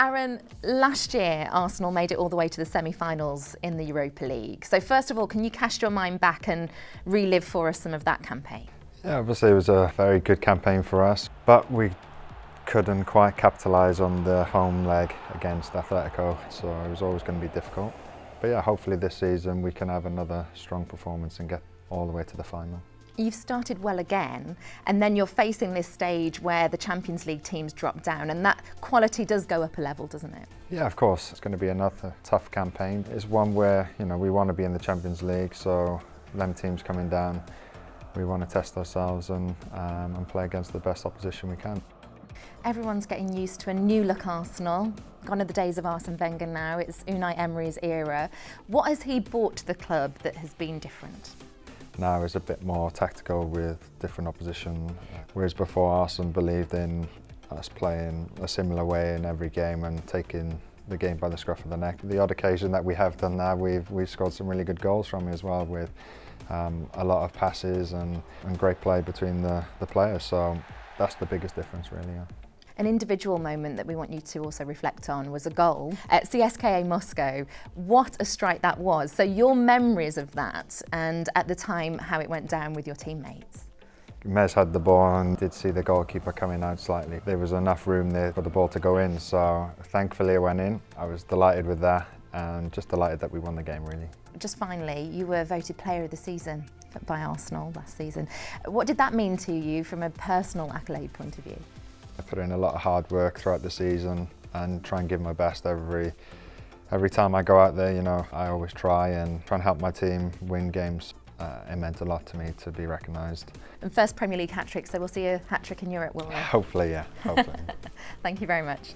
Aron, last year Arsenal made it all the way to the semi-finals in the Europa League. So first of all, can you cast your mind back and relive for us some of that campaign? Yeah, obviously it was a very good campaign for us, but we couldn't quite capitalise on the home leg against Atletico, so it was always going to be difficult. But yeah, hopefully this season we can have another strong performance and get all the way to the final. You've started well again, and then you're facing this stage where the Champions League teams drop down, and that quality does go up a level, doesn't it? Yeah, of course. It's going to be another tough campaign. It's one where, you know, we want to be in the Champions League, so them teams coming down, we want to test ourselves and play against the best opposition we can. Everyone's getting used to a new look Arsenal. Gone are the days of Arsene Wenger now, it's Unai Emery's era. What has he brought to the club that has been different? Now it's a bit more tactical with different opposition, whereas before Arsene believed in us playing a similar way in every game and taking the game by the scruff of the neck. The odd occasion that we have done that, we've scored some really good goals from it as well, with a lot of passes and great play between the players, so that's the biggest difference really. Yeah. An individual moment that we want you to also reflect on was a goal at CSKA Moscow. What a strike that was. So your memories of that and at the time how it went down with your teammates. Mez had the ball and did see the goalkeeper coming out slightly. There was enough room there for the ball to go in, so thankfully it went in. I was delighted with that and just delighted that we won the game really. Just finally, you were voted Player of the Season by Arsenal last season. What did that mean to you from a personal accolade point of view? I put in a lot of hard work throughout the season and try and give my best every time I go out there. You know, I always try and help my team win games. It meant a lot to me to be recognised. And first Premier League hat-trick, so we'll see a hat-trick in Europe, will we? Hopefully, yeah, hopefully. Thank you very much.